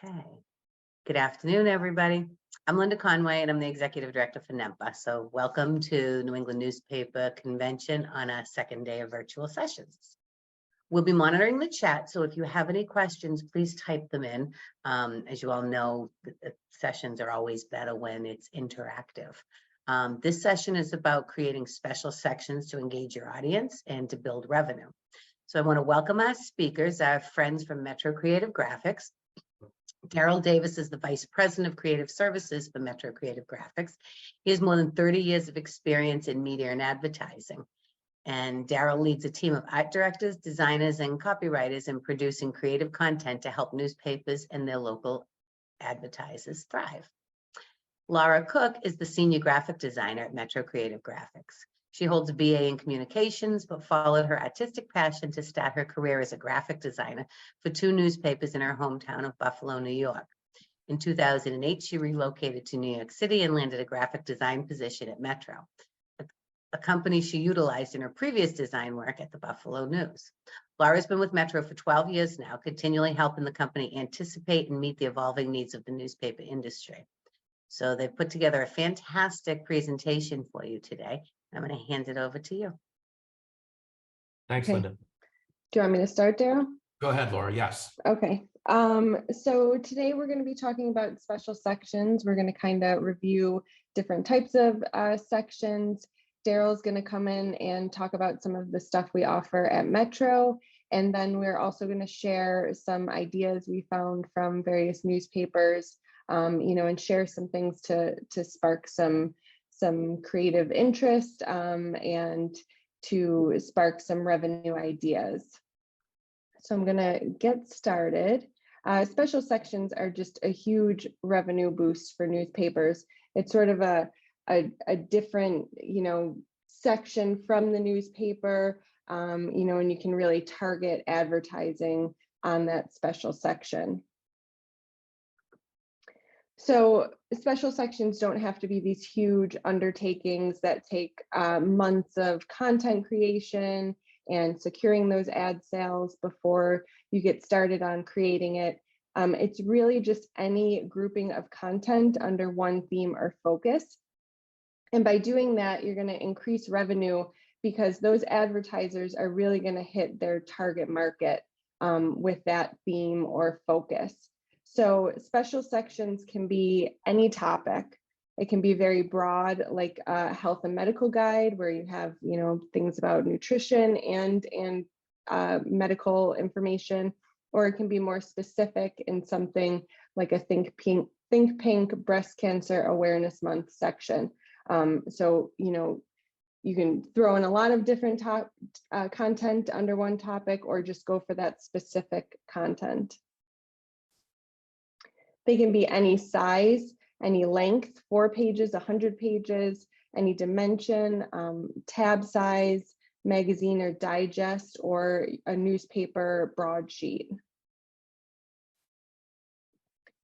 Okay. Good afternoon, everybody. I'm Linda Conway, and I'm the Executive Director for NEMPA. So welcome to New England Newspaper Convention on our second day of virtual sessions. We'll be monitoring the chat, so if you have any questions, please type them in. As you all know, the sessions are always better when it's interactive. This session is about creating special sections to engage your audience and to build revenue. So I want to welcome our speakers, our friends from Metro Creative Graphics. Darrell Davis is the Vice President of Creative Services for Metro Creative Graphics. He has more than 30 years of experience in media and advertising. And Darrell leads a team of art directors, designers, and copywriters in producing creative content to help newspapers and their local advertisers thrive. Laura Koch is the Senior Graphic Designer at Metro Creative Graphics. She holds a BA in communications, but followed her artistic passion to start her career as a graphic designer for 2 newspapers in her hometown of Buffalo, New York. In 2008, she relocated to New York City and landed a graphic design position at Metro, a company she utilized in her previous design work at the Buffalo News. Laura's been with Metro for 12 years now, continually helping the company anticipate and meet the evolving needs of the newspaper industry. So they've put together a fantastic presentation for you today. I'm going to hand it over to you. Thanks, Linda. Do you want me to start, Darrell? Go ahead, Laura. Yes. Okay. So today we're going to be talking about special sections. We're going to kind of review different types of sections. Darrell's going to come in and talk about some of the stuff we offer at Metro. And then we're also going to share some ideas we found from various newspapers, and share some things to spark some creative interest and to spark some revenue ideas. So I'm going to get started. Special sections are just a huge revenue boost for newspapers. It's sort of a different, section from the newspaper, and you can really target advertising on that special section. So special sections don't have to be these huge undertakings that take months of content creation and securing those ad sales before you get started on creating it. It's really just any grouping of content under one theme or focus. And by doing that, you're going to increase revenue because those advertisers are really going to hit their target market with that theme or focus. So special sections can be any topic. It can be very broad, like a health and medical guide, where you have, things about nutrition and medical information, or it can be more specific in something like a Think Pink Breast Cancer Awareness Month section. So, you can throw in a lot of different content under one topic, or just go for that specific content. They can be any size, any length, 4 pages, 100 pages, any dimension, tab size, magazine or digest, or a newspaper broadsheet.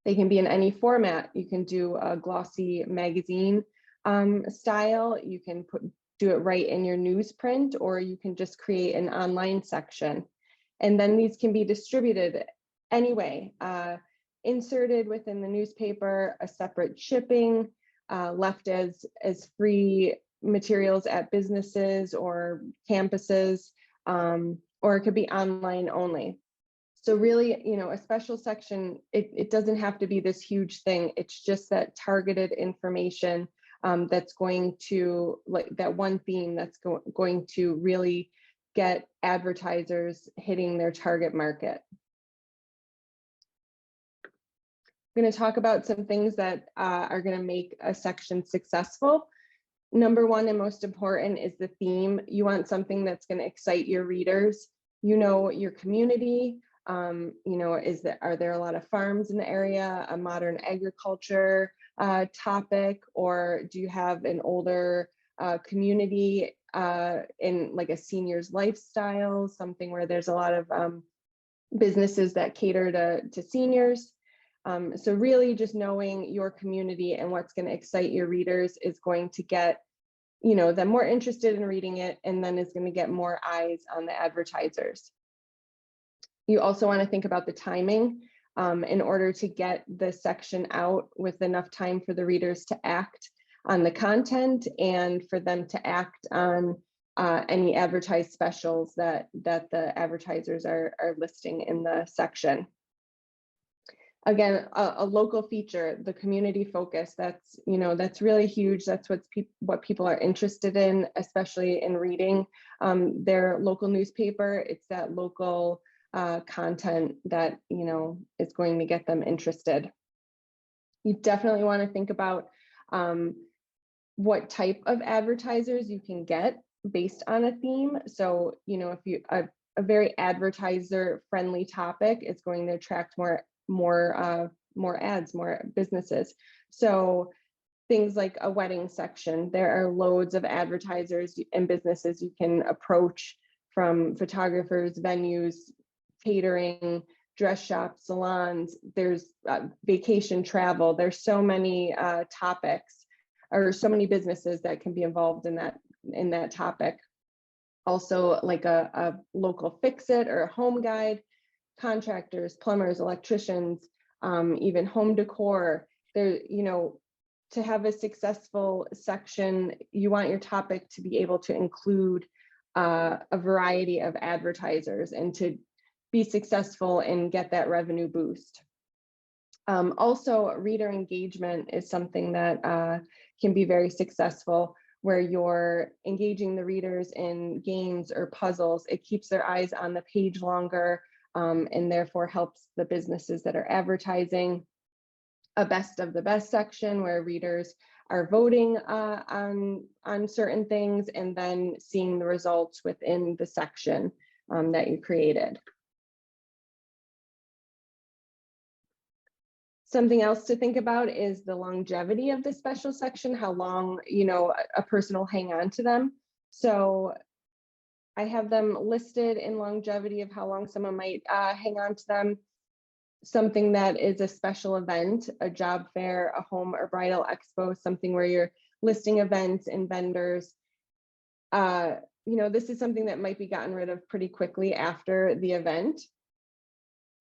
They can be in any format. You can do a glossy magazine style. You can do it right in your newsprint, or you can just create an online section. And then these can be distributed anyway. Inserted within the newspaper, a separate shipping, left as free materials at businesses or campuses, or it could be online only. So really, a special section, it doesn't have to be this huge thing. It's just that targeted information that's going to, like that one theme that's going to really get advertisers hitting their target market. I'm going to talk about some things that are going to make a section successful. Number one and most important is the theme. You want something that's going to excite your readers. Your community. Are there a lot of farms in the area? A modern agriculture topic, or do you have an older community in like a senior's lifestyle? Something where there's a lot of businesses that cater to seniors. So really just knowing your community and what's going to excite your readers is going to get, them more interested in reading it, and then is going to get more eyes on the advertisers. You also want to think about the timing. in order to get the section out with enough time for the readers to act on the content and for them to act on any advertised specials that the advertisers are listing in the section. Again, a local feature, the community focus, that's, that's really huge. That's what people are interested in, especially in reading their local newspaper. It's that local content that, is going to get them interested. You definitely want to think about what type of advertisers you can get based on a theme. So, if you a very advertiser friendly topic, it's going to attract more ads, more businesses. So things like a wedding section, there are loads of advertisers and businesses you can approach, from photographers, venues, catering, dress shops, salons. There's vacation travel. There's so many topics, or so many businesses that can be involved in that topic. Also, like a local fix-it or a home guide, contractors, plumbers, electricians, even home decor. There, to have a successful section, you want your topic to be able to include a variety of advertisers and to be successful and get that revenue boost. Also, reader engagement is something that can be very successful, where you're engaging the readers in games or puzzles. It keeps their eyes on the page longer, and therefore helps the businesses that are advertising. A best of the best section, where readers are voting on certain things and then seeing the results within the section that you created. Something else to think about is the longevity of the special section, how long, a person will hang on to them. So I have them listed in longevity of how long someone might hang on to them. Something that is a special event, a job fair, a home or bridal expo, something where you're listing events and vendors. This is something that might be gotten rid of pretty quickly after the event.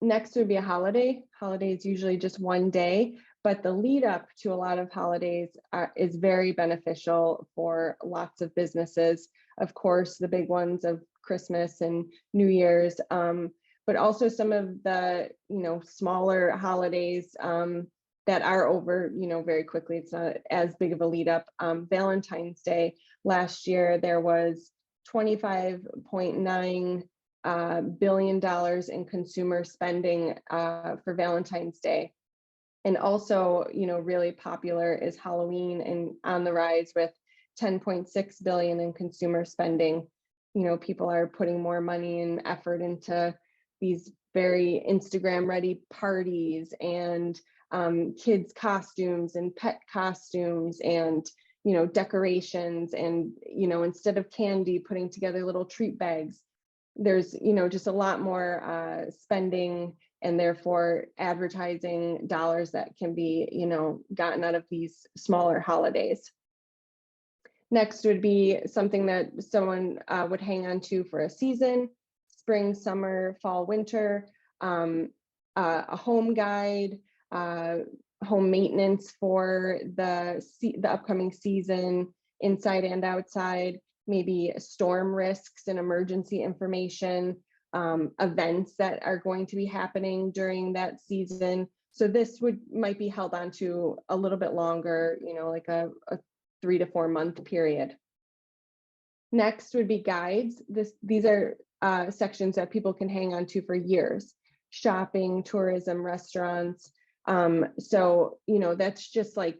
Next would be a holiday. Holiday is usually just one day, but the lead up to a lot of holidays is very beneficial for lots of businesses. Of course, the big ones of Christmas and New Year's, but also some of the, smaller holidays that are over, very quickly. It's not as big of a lead up. Valentine's Day last year, there was $25.9 billion in consumer spending for Valentine's Day. And also, really popular is Halloween, and on the rise with 10.6 billion in consumer spending. People are putting more money and effort into these very Instagram ready parties and kids costumes and pet costumes and decorations, and instead of candy, putting together little treat bags. There's just a lot more spending, and therefore advertising dollars that can be gotten out of these smaller holidays. Next would be something that someone would hang on to for a season: spring, summer, fall, winter, a home guide, home maintenance for the upcoming season, inside and outside, maybe storm risks and emergency information, events that are going to be happening during that season. So this might be held on to a little bit longer, like a 3 to 4 month period. Next would be guides. These are sections that people can hang on to for years: shopping, tourism, restaurants. So that's just like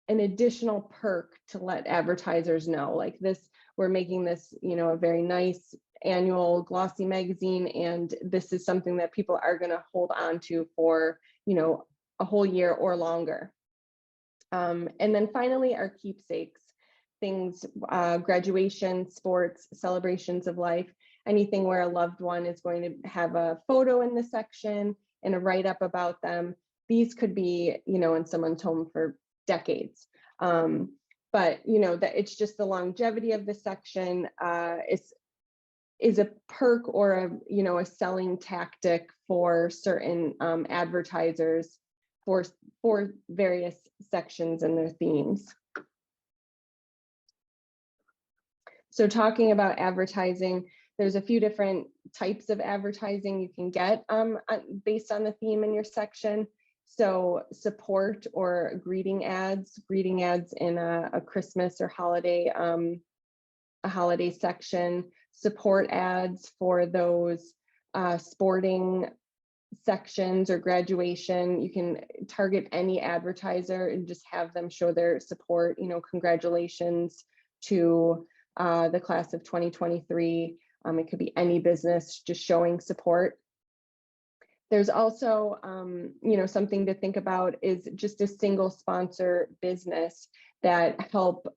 an additional perk to let advertisers know, like this, we're making this, a very nice annual glossy magazine, and this is something that people are going to hold on to for, a whole year or longer. And then finally, our keepsakes, things, graduation, sports, celebrations of life, anything where a loved one is going to have a photo in the section and a write-up about them. These could be, in someone's home for decades. But that it's just the longevity of the section. It's is a perk or a selling tactic for certain advertisers for various sections and their themes. So talking about advertising, there's a few different types of advertising you can get based on the theme in your section. So support or greeting ads in a Christmas or holiday, a holiday section, support ads for those sporting sections or graduation. You can target any advertiser and just have them show their support, congratulations to the class of 2023. It could be any business just showing support. There's also, something to think about is just a single sponsor business that help,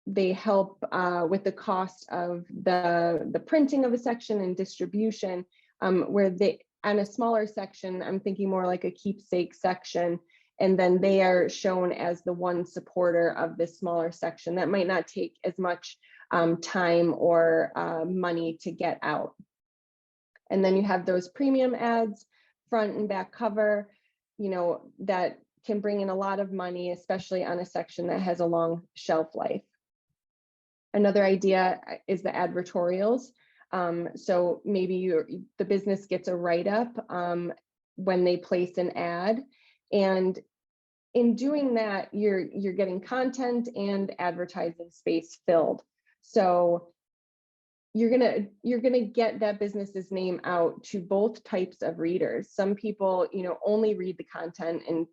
they help with the cost of the printing of a section and distribution, where they, on a smaller section, I'm thinking more like a keepsake section, and then they are shown as the one supporter of this smaller section. That might not take as much time or money to get out. And then you have those premium ads, front and back cover, that can bring in a lot of money, especially on a section that has a long shelf life. Another idea is the advertorials. So maybe the business gets a write-up when they place an ad, and in doing that, you're getting content and advertising space filled. So you're gonna get that business's name out to both types of readers. Some people, only read the content and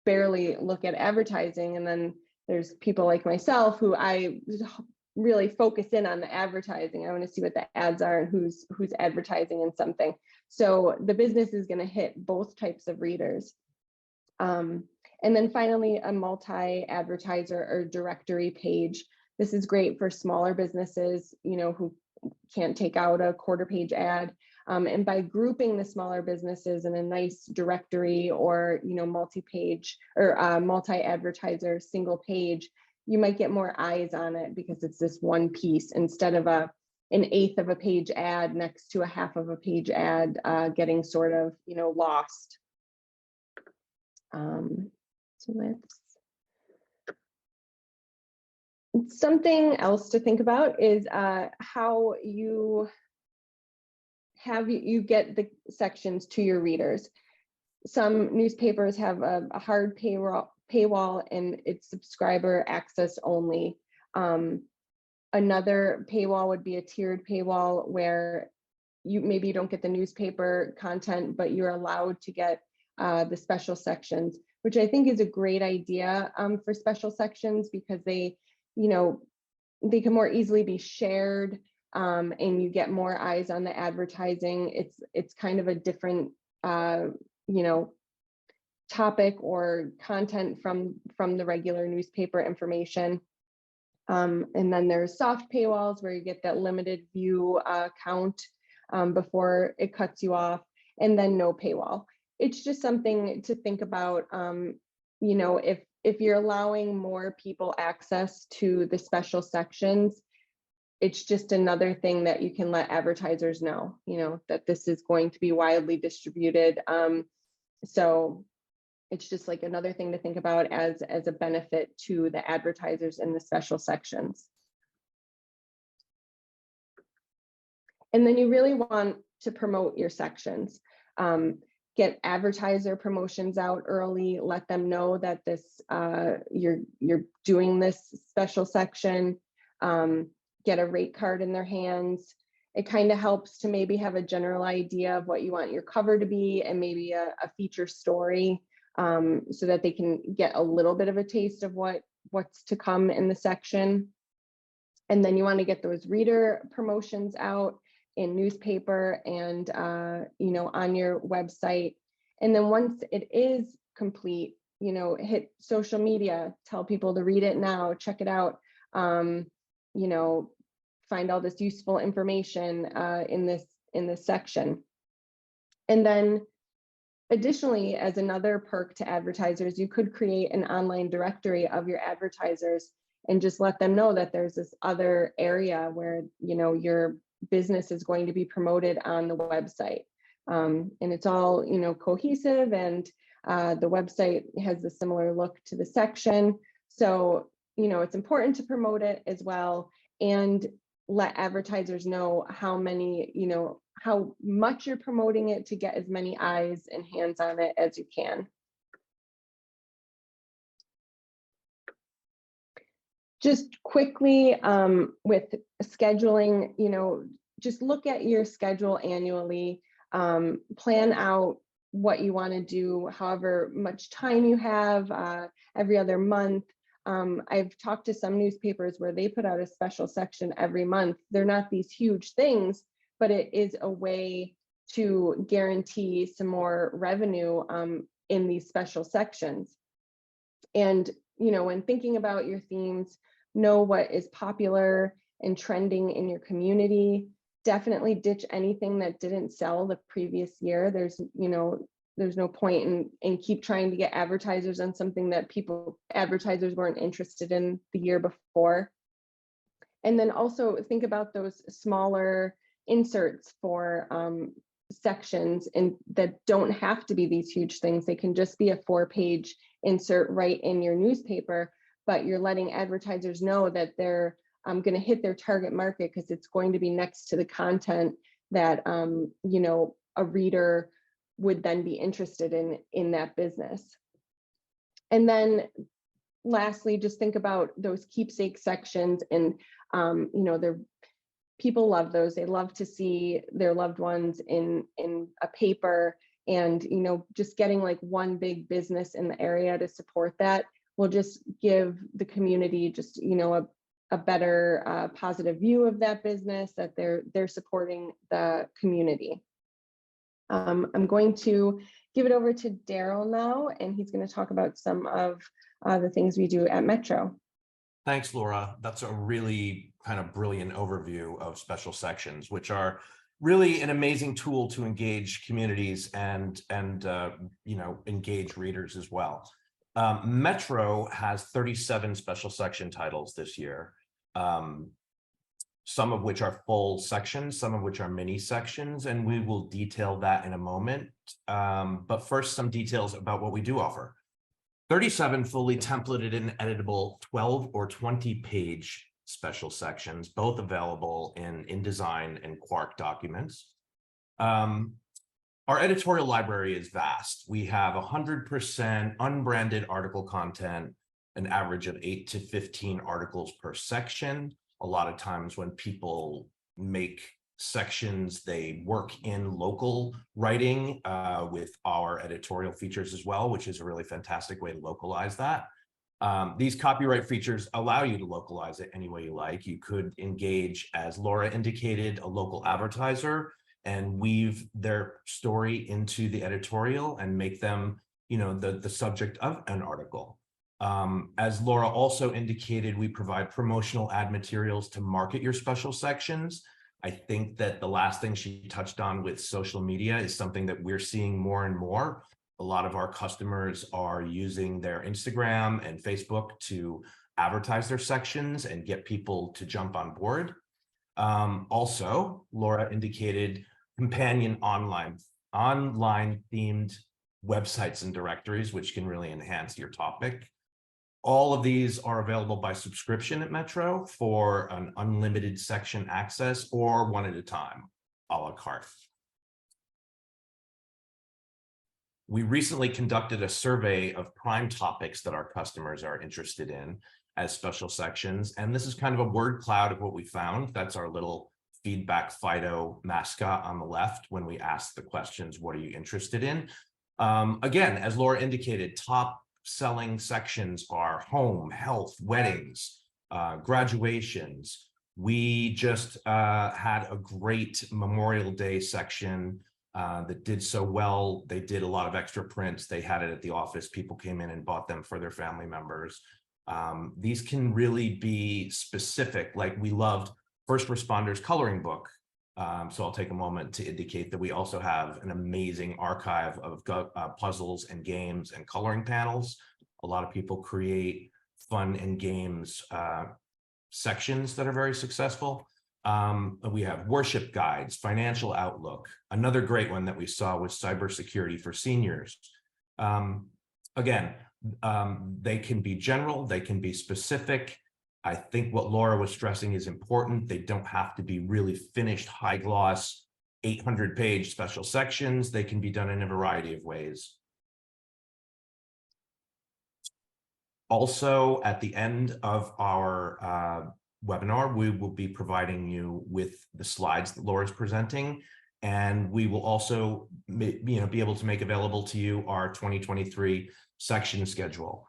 barely look at advertising, and then there's people like myself who I really focus in on the advertising. I want to see what the ads are and who's advertising in something. So the business is going to hit both types of readers. And then finally, a multi-advertiser or directory page. This is great for smaller businesses, who can't take out a quarter-page ad. And by grouping the smaller businesses in a nice directory or, multi-page or multi-advertiser single page, you might get more eyes on it because it's this one piece instead of an eighth of a page ad next to a half of a page ad getting sort of, lost. So something else to think about is how you get the sections to your readers. Some newspapers have a hard paywall and it's subscriber access only. Another paywall would be a tiered paywall where maybe you don't get the newspaper content, but you're allowed to get the special sections, which I think is a great idea for special sections because they can more easily be shared and you get more eyes on the advertising. It's kind of a different topic or content from the regular newspaper information. And then there's soft paywalls where you get that limited view count before it cuts you off, and then no paywall. It's just something to think about. If you're allowing more people access to the special sections, it's just another thing that you can let advertisers know, that this is going to be widely distributed. So it's just like another thing to think about as a benefit to the advertisers in the special sections. And then you really want to promote your sections. Get advertiser promotions out early, let them know that this you're doing this special section, get a rate card in their hands. It kind of helps to maybe have a general idea of what you want your cover to be and maybe a feature story so that they can get a little bit of a taste of what's to come in the section. And then you want to get those reader promotions out in newspaper and on your website. And then once it is complete, hit social media, tell people to read it now, check it out, find all this useful information in this section. And then additionally, as another perk to advertisers, you could create an online directory of your advertisers and just let them know that there's this other area where, your business is going to be promoted on the website. And it's all, cohesive, and the website has a similar look to the section. So, it's important to promote it as well, and let advertisers know how much you're promoting it to get as many eyes and hands on it as you can. Just quickly, with scheduling, just look at your schedule annually, plan out what you want to do, however much time you have, every other month. I've talked to some newspapers where they put out a special section every month. They're not these huge things, but it is a way to guarantee some more revenue in these special sections. And, when thinking about your themes, know what is popular and trending in your community. Definitely ditch anything that didn't sell the previous year. There's no point in keep trying to get advertisers on something that advertisers weren't interested in the year before. And then also think about those smaller inserts for sections, and that don't have to be these huge things. They can just be a 4-page insert right in your newspaper, but you're letting advertisers know that they're going to hit their target market because it's going to be next to the content that a reader would then be interested in that business. And then lastly, just think about those keepsake sections, and people love those. They love to see their loved ones in a paper, and just getting like one big business in the area to support that will just give the community just a better positive view of that business, that they're supporting the community. I'm going to give it over to Darrell now, and he's going to talk about some of the things we do at Metro. Thanks, Laura. That's a really kind of brilliant overview of special sections, which are really an amazing tool to engage communities and engage readers as well. Metro has 37 special section titles this year, some of which are full sections, some of which are mini sections, and we will detail that in a moment. But first, some details about what we do offer. 37 fully templated and editable 12 or 20-page special sections, both available in InDesign and Quark documents. Our editorial library is vast. We have 100% unbranded article content, an average of 8 to 15 articles per section. A lot of times when people make sections, they work in local writing with our editorial features as well, which is a really fantastic way to localize that. These copyright features allow you to localize it any way you like. You could engage, as Laura indicated, a local advertiser and weave their story into the editorial and make them, the subject of an article. As Laura also indicated, we provide promotional ad materials to market your special sections. I think that the last thing she touched on with social media is something that we're seeing more and more. A lot of our customers are using their Instagram and Facebook to advertise their sections and get people to jump on board. Also, Laura indicated companion online themed websites and directories, which can really enhance your topic. All of these are available by subscription at Metro for an unlimited section access or one at a time, a la carte. We recently conducted a survey of prime topics that our customers are interested in as special sections. And this is kind of a word cloud of what we found. That's our little feedback Fido mascot on the left when we ask the questions, what are you interested in? Again, as Laura indicated, top selling sections are home, health, weddings, graduations. We just had a great Memorial Day section that did so well. They did a lot of extra prints. They had it at the office. People came in and bought them for their family members. These can really be specific, like we loved First Responders Coloring Book. So I'll take a moment to indicate that we also have an amazing archive of puzzles and games and coloring panels. A lot of people create fun and games sections that are very successful. We have worship guides, financial outlook. Another great one that we saw was cybersecurity for seniors. Again, they can be general, they can be specific. I think what Laura was stressing is important. They don't have to be really finished, high gloss, 800-page special sections. They can be done in a variety of ways. Also, at the end of our webinar, we will be providing you with the slides that Laura's presenting, and we will also be able to make available to you our 2023 section schedule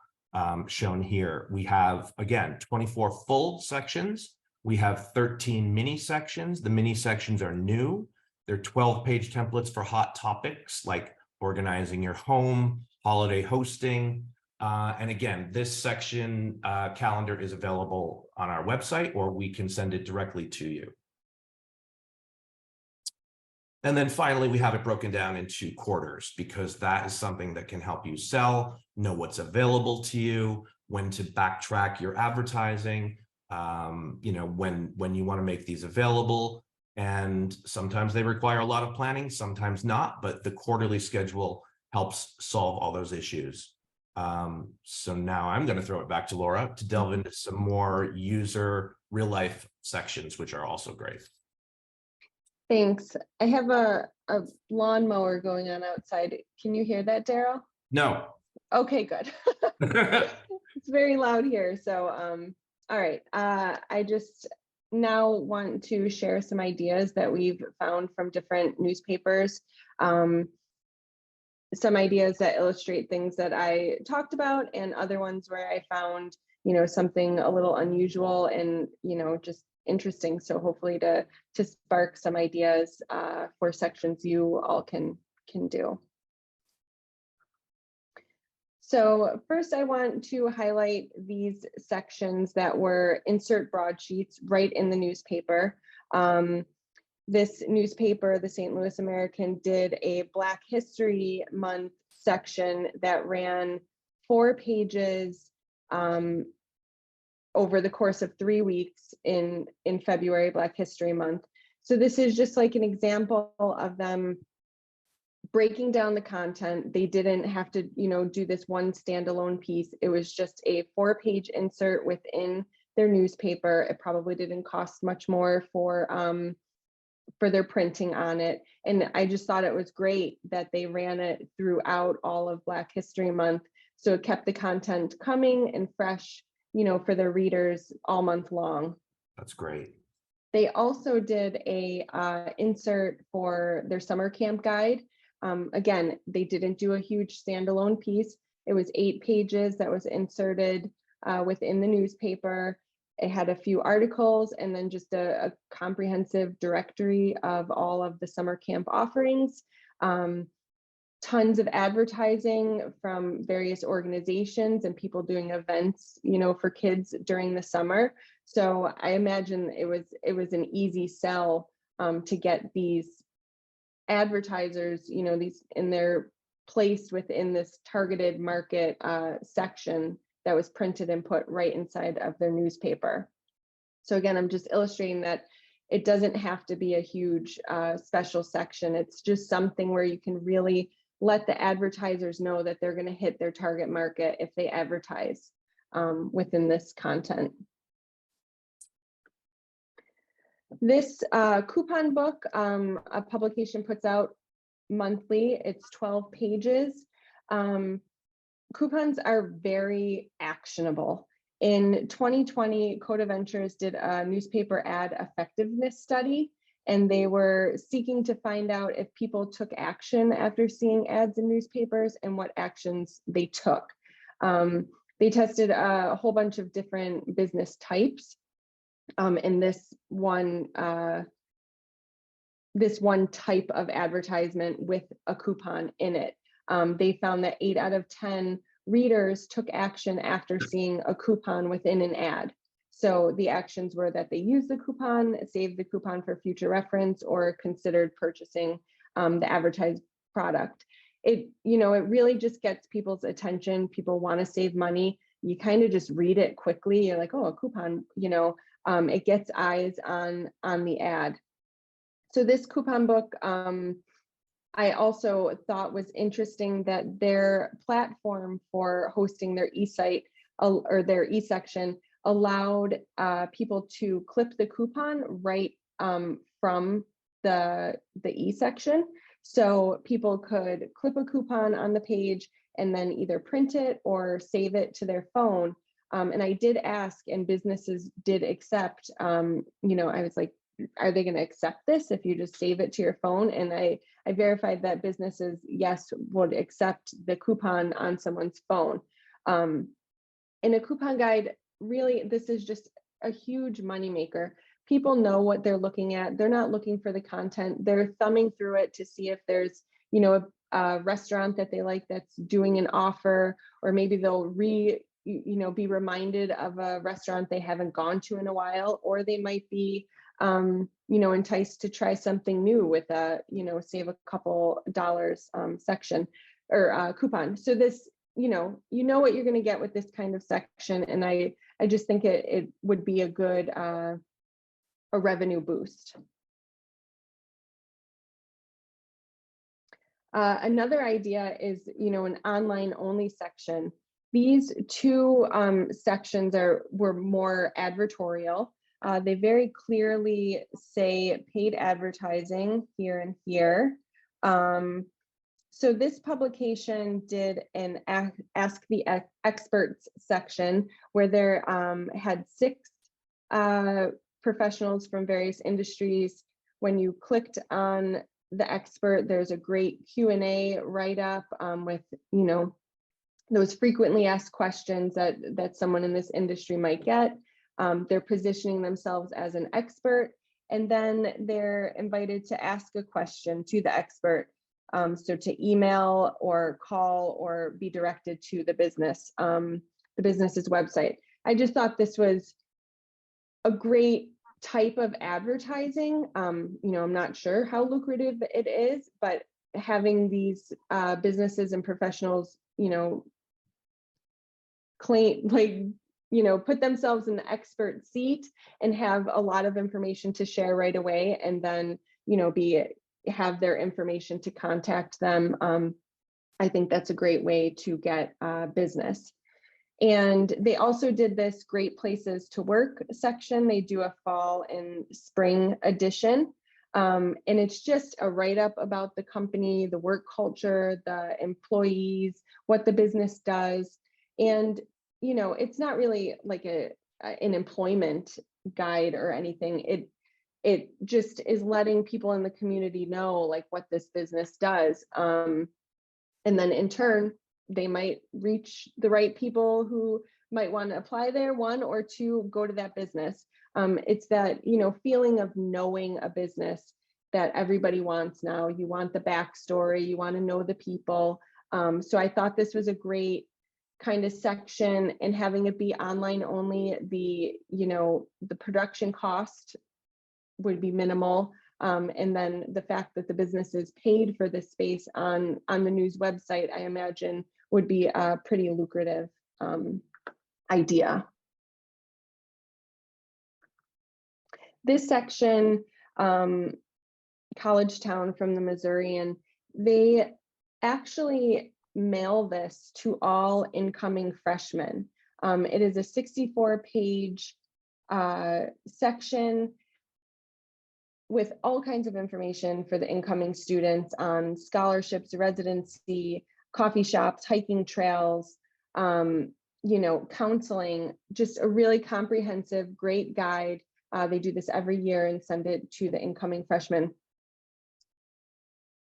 shown here. We have, again, 24 full sections. We have 13 mini sections. The mini sections are new. They're 12-page templates for hot topics like organizing your home, holiday hosting. And again, this section calendar is available on our website, or we can send it directly to you. And then finally, we have it broken down into quarters, because that is something that can help you sell, know what's available to you, when to backtrack your advertising, when you want to make these available. And sometimes they require a lot of planning, sometimes not, but the quarterly schedule helps solve all those issues. So now I'm going to throw it back to Laura to delve into some more user real life sections, which are also great. Thanks. I have a lawnmower going on outside. Can you hear that, Darrell? No. Okay, good. It's very loud here. So, all right. I just now want to share some ideas that we've found from different newspapers. Some ideas that illustrate things that I talked about, and other ones where I found, something a little unusual and, just interesting. So hopefully to spark some ideas for sections you all can do. So first, I want to highlight these sections that were insert broadsheets right in the newspaper. This newspaper, the St. Louis American, did a Black History Month section that ran 4 pages over the course of 3 weeks in February, Black History Month. So this is just like an example of them breaking down the content. They didn't have to, do this one standalone piece. It was just a 4-page insert within their newspaper. It probably didn't cost much more for their printing on it. And I just thought it was great that they ran it throughout all of Black History Month. So it kept the content coming and fresh, for their readers all month long. That's great. They also did a insert for their summer camp guide. Again, they didn't do a huge standalone piece. It was 8 pages that was inserted within the newspaper. It had a few articles and then just a comprehensive directory of all of the summer camp offerings. Tons of advertising from various organizations and people doing events, for kids during the summer. So I imagine it was an easy sell to get these advertisers, these in their place within this targeted market section that was printed and put right inside of their newspaper. So again, I'm just illustrating that it doesn't have to be a huge special section. It's just something where you can really let the advertisers know that they're going to hit their target market if they advertise within this content. This coupon book, a publication puts out monthly. It's 12 pages. Coupons are very actionable. In 2020, Coda Ventures did a newspaper ad effectiveness study, and they were seeking to find out if people took action after seeing ads in newspapers and what actions they took. They tested a whole bunch of different business types. And this one type of advertisement with a coupon in it. They found that 8 out of 10 readers took action after seeing a coupon within an ad. So the actions were that they used the coupon, saved the coupon for future reference, or considered purchasing the advertised product. It really just gets people's attention. People want to save money. you kind of just read it quickly. You're like, oh, a coupon, it gets eyes on the ad. So this coupon book, I also thought was interesting that their platform for hosting their e-site or their e-section allowed people to clip the coupon right from the e-section. So people could clip a coupon on the page and then either print it or save it to their phone. And I did ask, and businesses did accept, I was like, are they going to accept this if you just save it to your phone? And I verified that businesses, yes, would accept the coupon on someone's phone. In a coupon guide, really, this is just a huge moneymaker. People know what they're looking at. They're not looking for the content. They're thumbing through it to see if there's, a restaurant that they like that's doing an offer, or maybe they'll be reminded of a restaurant they haven't gone to in a while, or they might be enticed to try something new with a, save a couple dollars section or coupon. So this, what you're going to get with this kind of section. And I just think it would be a good, a revenue boost. Another idea is, an online only section. These two sections were more advertorial. They very clearly say paid advertising here and here. So this publication did an Ask the Experts section where there had 6 professionals from various industries. When you clicked on the expert, there's a great Q&A write-up with, those frequently asked questions that someone in this industry might get. They're positioning themselves as an expert, and then they're invited to ask a question to the expert. So to email or call or be directed to the business's website. I just thought this was a great type of advertising. I'm not sure how lucrative it is, but having these businesses and professionals, claim, put themselves in the expert seat and have a lot of information to share right away, and then, have their information to contact them. I think that's a great way to get business. And they also did this Great Places to Work section. They do a fall and spring edition. And it's just a write-up about the company, the work culture, the employees, what the business does. And, it's not really like an employment guide or anything. It just is letting people in the community know like what this business does. And then in turn, they might reach the right people who might want to apply there, 1 or 2, go to that business. It's that, feeling of knowing a business that everybody wants now. You want the backstory, you want to know the people. So I thought this was a great kind of section, and having it be online only, the production cost would be minimal. And then the fact that the business is paid for this space on the news website, I imagine would be a pretty lucrative idea. This section, College Town from the Missourian, they actually mail this to all incoming freshmen. It is a 64-page section with all kinds of information for the incoming students on scholarships, residency, coffee shops, hiking trails, counseling, just a really comprehensive, great guide. They do this every year and send it to the incoming freshmen,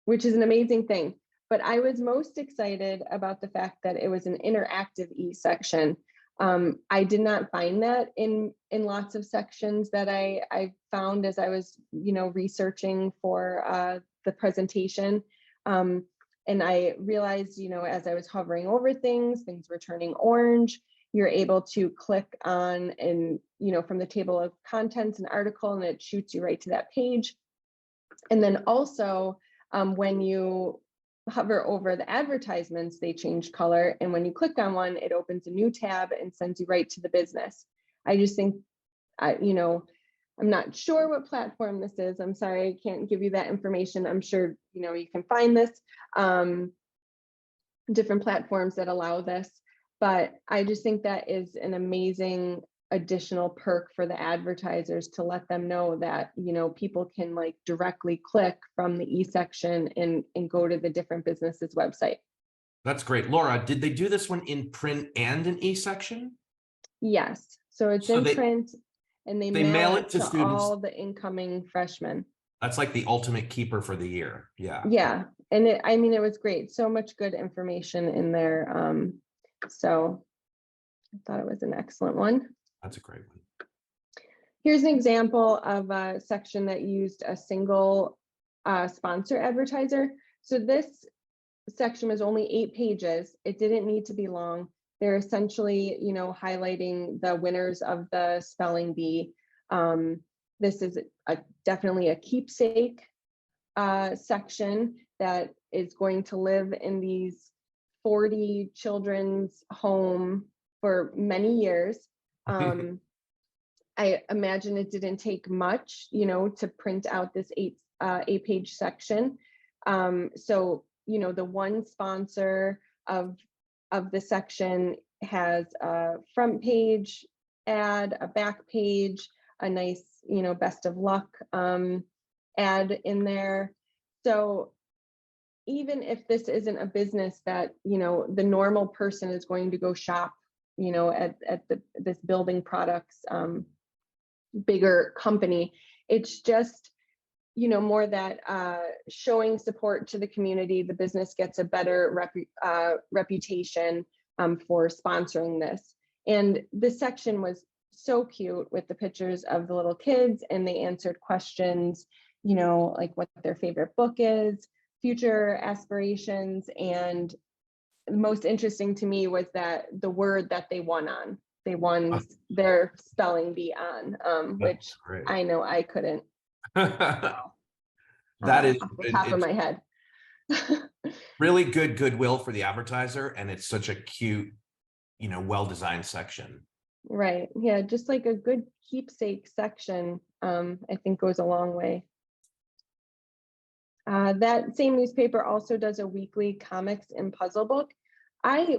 which is an amazing thing. But I was most excited about the fact that it was an interactive e-section. I did not find that in lots of sections that I found as I was, researching for the presentation. And I realized, as I was hovering over things were turning orange. You're able to click on and, from the table of contents, an article, and it shoots you right to that page. And then also when you hover over the advertisements, they change color. And when you click on one, it opens a new tab and sends you right to the business. I just think, I'm not sure what platform this is. I'm sorry, I can't give you that information. I'm sure, you can find this, different platforms that allow this, but I just think that is an amazing additional perk for the advertisers to let them know that, people can like directly click from the e-section and go to the different businesses website. That's great. Laura, did they do this one in print and an e-section? Yes, so it's So in they print and they mail it to students. all the incoming freshmen. That's like the ultimate keeper for the year. Yeah. Yeah, and it was great. So much good information in there. So I thought it was an excellent one. That's a great one. Here's an example of a section that used a single sponsor advertiser. So this section was only 8 pages. It didn't need to be long. They're essentially, highlighting the winners of the spelling bee. This is definitely a keepsake section that is going to live in these 40 children's home for many years. I imagine it didn't take much, to print out this 8-page section. So, the one sponsor of the section has a front page ad, a back page, a nice, best of luck ad in there. So even if this isn't a business that, the normal person is going to go shop, at this building products bigger company, it's just, more that showing support to the community, the business gets a better reputation for sponsoring this. And this section was so cute with the pictures of the little kids, and they answered questions, like what their favorite book is, future aspirations, and most interesting to me was that the word that they won their spelling bee on, which great. I know I couldn't. That is off the top of my head. really good goodwill for the advertiser, and it's such a cute, well-designed section. Right. Yeah, just like a good keepsake section, I think goes a long way. That same newspaper also does a weekly comics and puzzle book. I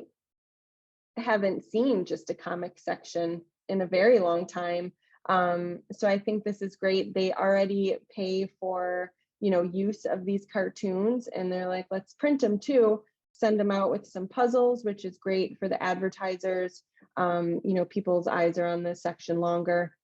haven't seen just a comic section in a very long time. So I think this is great. They already pay for, use of these cartoons, and they're like, let's print them too, send them out with some puzzles, which is great for the advertisers. People's eyes are on this section longer.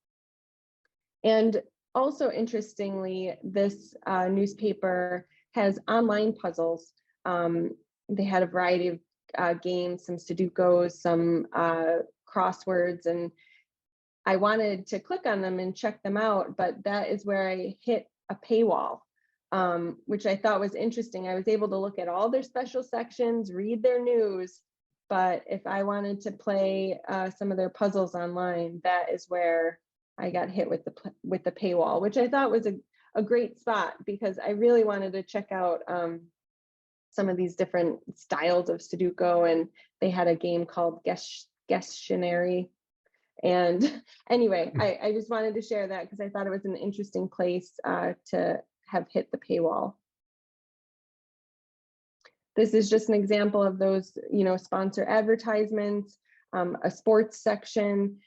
And also interestingly, this newspaper has online puzzles. They had a variety of games, some Sudokus, some crosswords, and I wanted to click on them and check them out, but that is where I hit a paywall, which I thought was interesting. I was able to look at all their special sections, read their news, but if I wanted to play some of their puzzles online, that is where I got hit with the paywall, which I thought was a great spot, because I really wanted to check out some of these different styles of Sudoku, and they had a game called Guestionary. And anyway, I just wanted to share that because I thought it was an interesting place to have hit the paywall. This is just an example of those, sponsor advertisements, a sports section.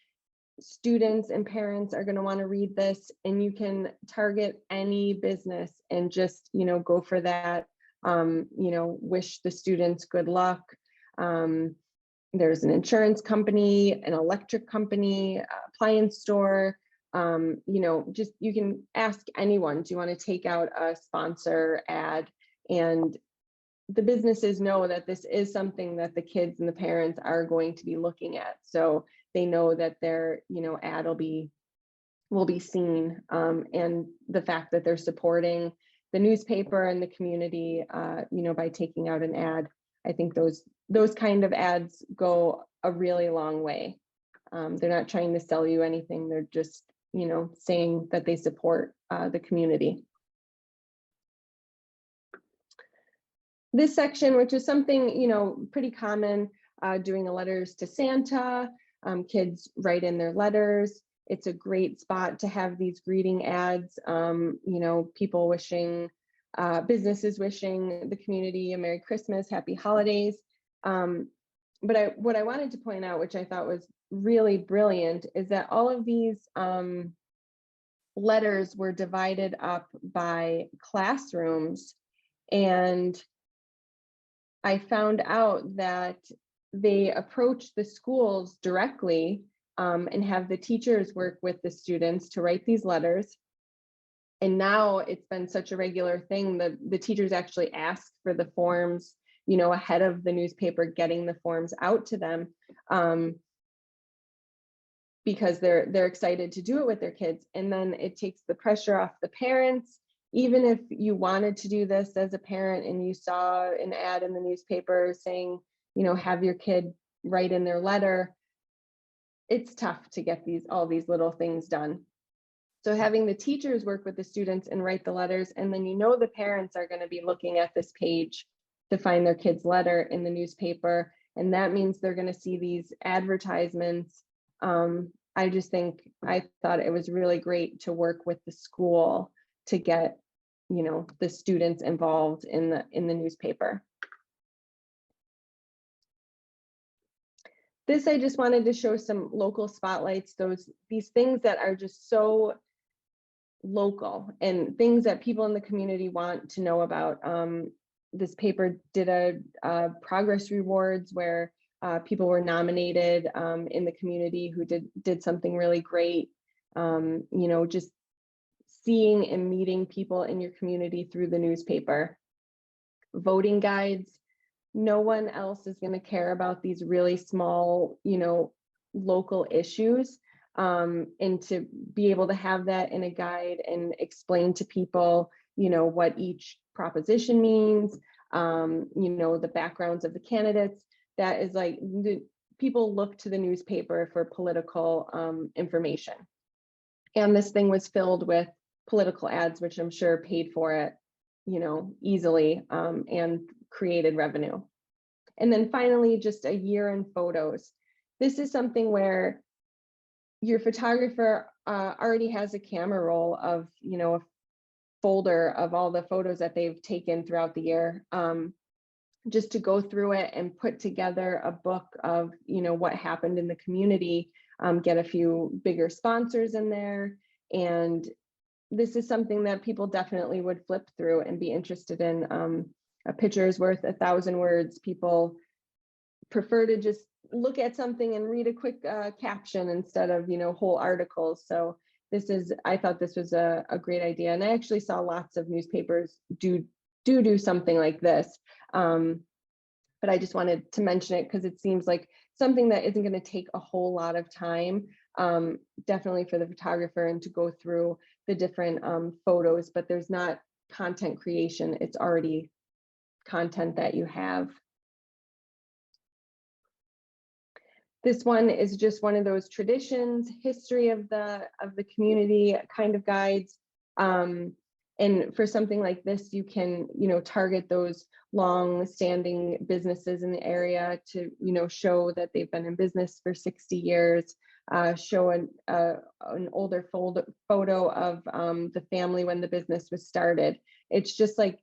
Students and parents are going to want to read this, and you can target any business and just, go for that. Wish the students good luck. There's an insurance company, an electric company, appliance store. Just you can ask anyone, do you want to take out a sponsor ad? And the businesses know that this is something that the kids and the parents are going to be looking at. So they know that their, ad will be seen. And the fact that they're supporting the newspaper and the community, by taking out an ad, I think those kind of ads go a really long way. They're not trying to sell you anything. They're just, saying that they support the community. this section, which is something, pretty common, doing the letters to Santa. Kids write in their letters. It's a great spot to have these greeting ads, people wishing, businesses wishing the community a Merry Christmas, Happy Holidays. But what I wanted to point out, which I thought was really brilliant, is that all of these letters were divided up by classrooms. And I found out that they approach the schools directly and have the teachers work with the students to write these letters. And now it's been such a regular thing that the teachers actually ask for the forms, ahead of the newspaper getting the forms out to them, because they're excited to do it with their kids. And then it takes the pressure off the parents. Even if you wanted to do this as a parent and you saw an ad in the newspaper saying, have your kid write in their letter, it's tough to get all these little things done. So having the teachers work with the students and write the letters, and then the parents are going to be looking at this page to find their kid's letter in the newspaper. And that means they're going to see these advertisements. I thought it was really great to work with the school to get, the students involved in the newspaper. This, I just wanted to show some local spotlights, these things that are just so local and things that people in the community want to know about. This paper did a progress rewards where people were nominated in the community who did something really great. Just seeing and meeting people in your community through the newspaper. Voting guides. No one else is going to care about these really small, local issues. And to be able to have that in a guide and explain to people, what each proposition means, the backgrounds of the candidates, that is like, people look to the newspaper for political information. And this thing was filled with political ads, which I'm sure paid for it, easily, and created revenue. And then finally, just a year in photos. This is something where your photographer already has a camera roll of, a folder of all the photos that they've taken throughout the year, just to go through it and put together a book of, what happened in the community, get a few bigger sponsors in there. And this is something that people definitely would flip through and be interested in. A picture is worth 1,000 words. People prefer to just look at something and read a quick caption instead of, whole articles. So I thought this was a great idea. And I actually saw lots of newspapers do something like this. But I just wanted to mention it because it seems like something that isn't going to take a whole lot of time, definitely for the photographer, and to go through the different photos, but there's not content creation. It's already content that you have. This one is just one of those traditions, history of the community kind of guides. And for something like this, you can, target those long-standing businesses in the area to, show that they've been in business for 60 years, show an older photo of the family when the business was started. It's just like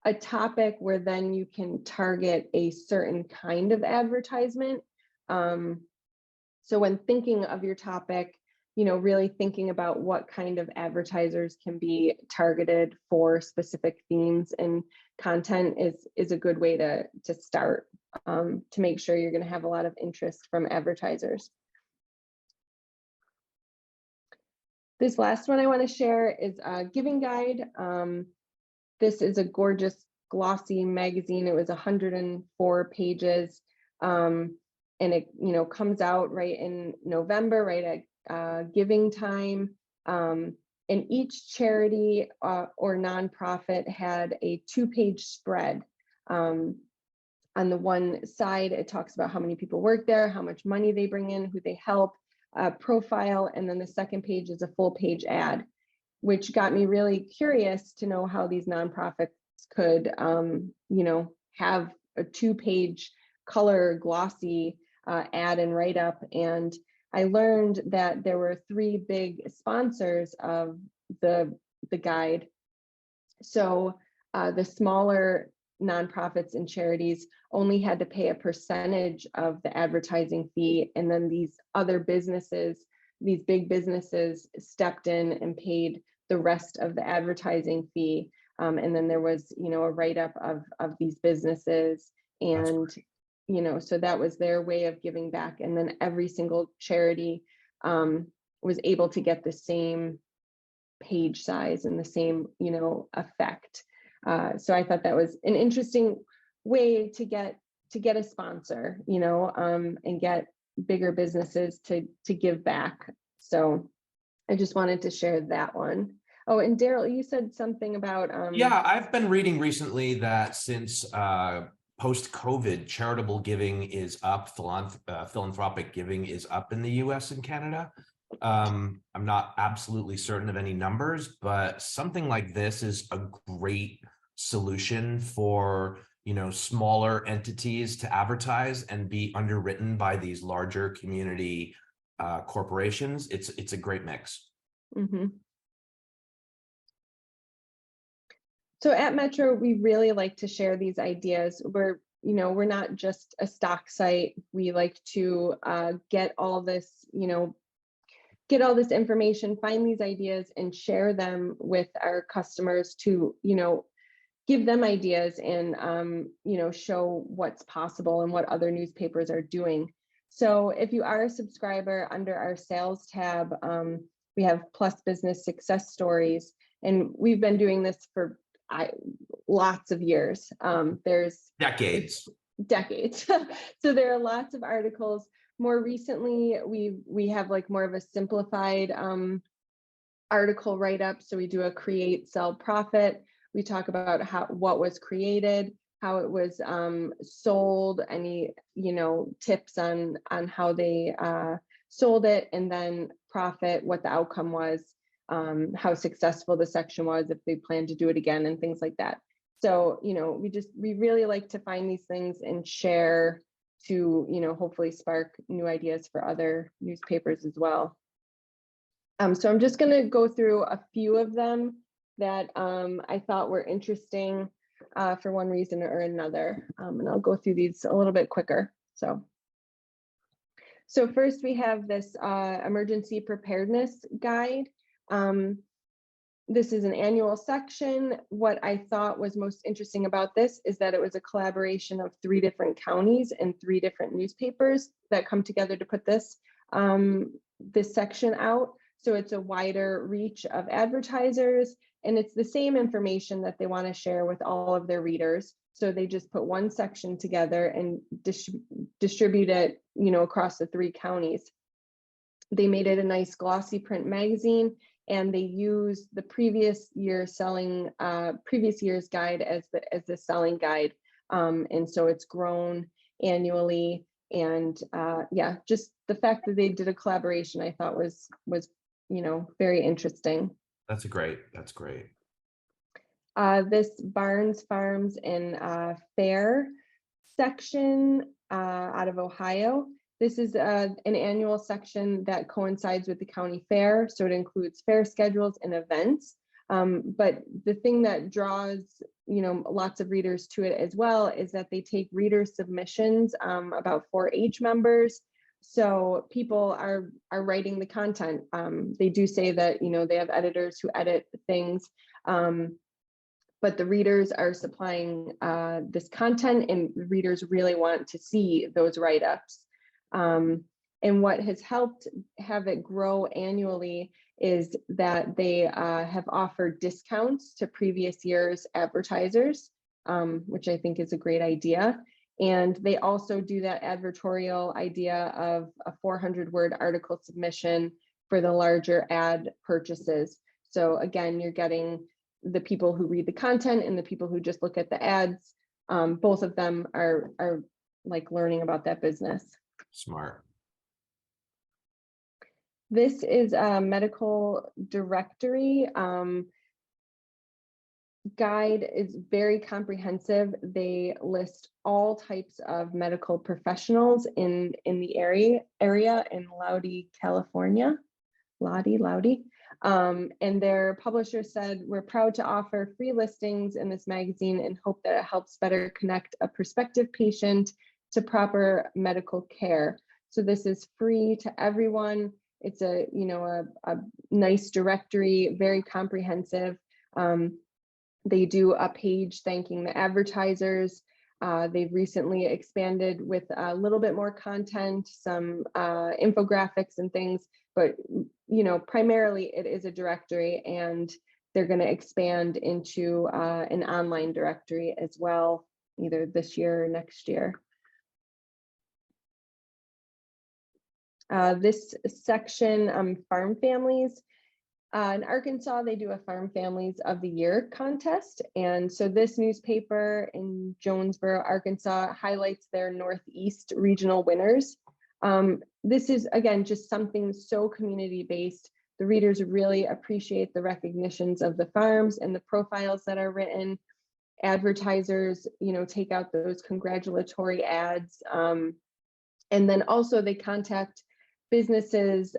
a topic where then you can target a certain kind of advertisement. So when thinking of your topic, really thinking about what kind of advertisers can be targeted for specific themes and content is a good way to start, to make sure you're going to have a lot of interest from advertisers. This last one I want to share is a giving guide. This is a gorgeous glossy magazine. It was 104 pages. And it, comes out right in November, right at giving time. And each charity or nonprofit had a 2-page spread. On the one side, it talks about how many people work there, how much money they bring in, who they help, profile. And then the second page is a full-page ad, which got me really curious to know how these nonprofits could, have a 2-page color glossy ad and write up. And I learned that there were 3 big sponsors of the guide. So the smaller nonprofits and charities only had to pay a percentage of the advertising fee, and then these other businesses, these big businesses, stepped in and paid the rest of the advertising fee. And then there was, a write-up of these businesses, and so that was their way of giving back. And then every single charity was able to get the same page size and the same, effect. So I thought that was an interesting way to get a sponsor, and get bigger businesses to give back. So I just wanted to share that one. Oh, and Darrell, you said something about Yeah, I've been reading recently that since post-COVID, charitable giving is up, philanthropic giving is up in the US and Canada. I'm not absolutely certain of any numbers, but something like this is a great solution for, smaller entities to advertise and be underwritten by these larger community corporations. It's a great mix. Mm-hmm. So at Metro, we really like to share these ideas. We're not just a stock site. We like to get all this, get all this information, find these ideas, and share them with our customers to, give them ideas and, show what's possible and what other newspapers are doing. So if you are a subscriber, under our sales tab, we have Plus Business Success Stories, and we've been doing this for lots of years. There's Decades. So there are lots of articles. More recently, we have like more of a simplified article write-up. So we do a create, sell, profit. We talk about what was created, how it was sold, any tips on how they sold it, and then profit, what the outcome was, how successful the section was, if they plan to do it again, and things like that. So we really like to find these things and share to hopefully spark new ideas for other newspapers as well. So I'm just going to go through a few of them that I thought were interesting for one reason or another, and I'll go through these a little bit quicker. So first we have this emergency preparedness guide. This is an annual section. What I thought was most interesting about this is that it was a collaboration of 3 different counties and 3 different newspapers that come together to put this section out. So it's a wider reach of advertisers, and it's the same information that they want to share with all of their readers. So they just put one section together and distribute it, across the 3 counties. They made it a nice glossy print magazine, and they use the previous year's guide as the selling guide. And so it's grown annually. And yeah, just the fact that they did a collaboration, I thought was very interesting. That's great. This Barns, Farms, and Fair section out of Ohio. This is an annual section that coincides with the county fair, so it includes fair schedules and events. But the thing that draws, lots of readers to it as well is that they take reader submissions about 4-H members. So people are writing the content. They do say that, they have editors who edit things, but the readers are supplying this content, and readers really want to see those write-ups. And what has helped have it grow annually is that they have offered discounts to previous year's advertisers, which I think is a great idea. And they also do that advertorial idea of a 400-word article submission for the larger ad purchases. So again, you're getting the people who read the content and the people who just look at the ads. Both of them are like learning about that business. Smart. This is a medical directory. guide is very comprehensive. They list all types of medical professionals in the area in Loudy, California. Loudy. And their publisher said, "We're proud to offer free listings in this magazine and hope that it helps better connect a prospective patient to proper medical care." So this is free to everyone. It's a nice directory, very comprehensive. They do a page thanking the advertisers. They've recently expanded with a little bit more content, some infographics and things, but primarily it is a directory, and they're going to expand into an online directory as well, either this year or next year. This section, farm families. In Arkansas, they do a Farm Families of the Year contest. And so this newspaper in Jonesboro, Arkansas, highlights their Northeast regional winners. This is, again, just something so community-based. The readers really appreciate the recognitions of the farms and the profiles that are written. Advertisers, take out those congratulatory ads. And then also they contact businesses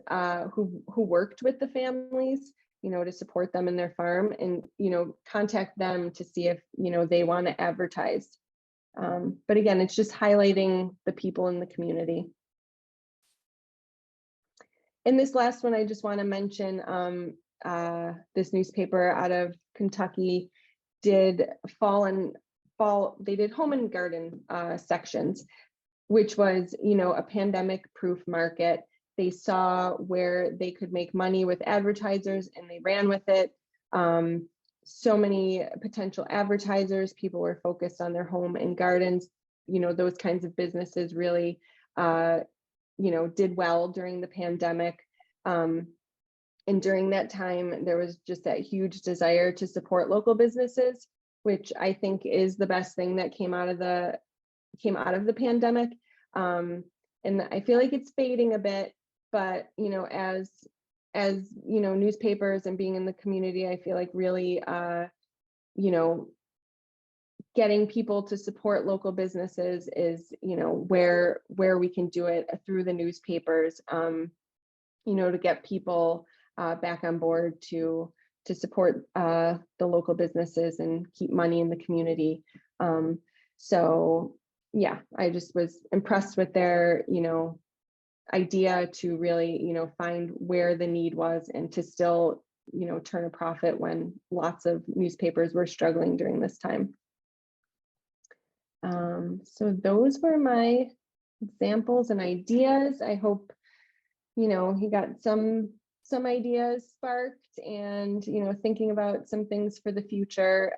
who worked with the families, to support them in their farm, and contact them to see if they want to advertise. But again, it's just highlighting the people in the community. In this last one, I just want to mention this newspaper out of Kentucky did they did home and garden sections, which was a pandemic proof market. They saw where they could make money with advertisers and they ran with it. So many potential advertisers, people were focused on their home and gardens. Those kinds of businesses really, did well during the pandemic. And during that time, there was just that huge desire to support local businesses, which I think is the best thing that came out of the pandemic. And I feel like it's fading a bit, but as newspapers and being in the community, I feel like really getting people to support local businesses is where we can do it through the newspapers, to get people back on board to support the local businesses and keep money in the community. So yeah, I just was impressed with their idea to really find where the need was and to still turn a profit when lots of newspapers were struggling during this time. So those were my examples and ideas. I hope he got some ideas sparked, and thinking about some things for the future.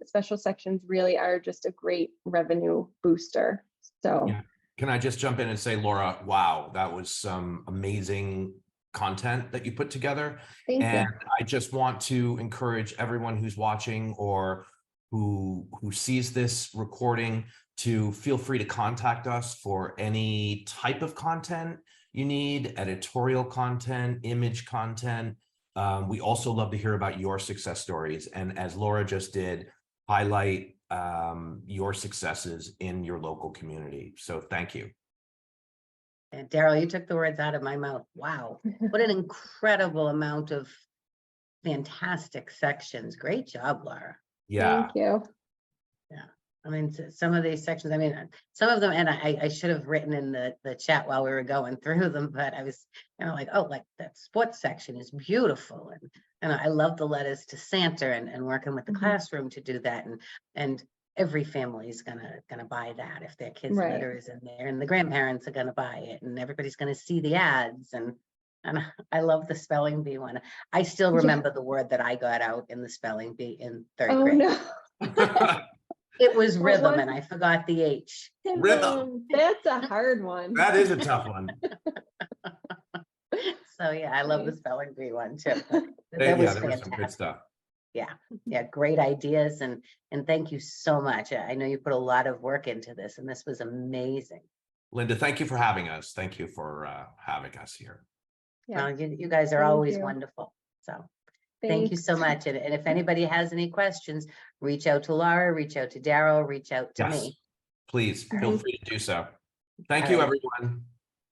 Special sections really are just a great revenue booster. So yeah. Can I just jump in and say, Laura, wow, that was some amazing content that you put together. Thank you. I just want to encourage everyone who's watching or who sees this recording to feel free to contact us for any type of content you need, editorial content, image content. We also love to hear about your success stories. And as Laura just did, highlight your successes in your local community. So thank you. And Darrell, you took the words out of my mouth. Wow, what an incredible amount of fantastic sections. Great job, Laura. Yeah. Thank you. Yeah, I mean, some of these sections, I mean, some of them, and I should have written in the chat while we were going through them, but I was like, oh, like that sports section is beautiful, and I love the letters to Santa and working with the classroom to do that, and every family is gonna buy that if their kids' Right. letter is in there, and the grandparents are gonna buy it, and everybody's gonna see the ads, and I love the spelling bee one. I still remember the word that I got out in the spelling bee in third grade. No. It was rhythm, and I forgot the H. Rhythm. That's a hard one. That is a tough one. So yeah, I love the spelling bee one too. That Yeah, was there was some good fantastic. stuff. Yeah, great ideas, and thank you so much. I know you put a lot of work into this, and this was amazing. Linda, thank you for having us. Thank you for having us here. Yeah. Well, you guys are Thank always you. wonderful. So Thank you Thanks. so much. And if anybody has any questions, reach out to Laura, reach out to Darrell, reach out to Yes, me. please All feel right. free to do so. Thank All you, right. everyone.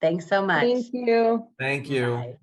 Thanks so much. Thank you. Thank you. Bye.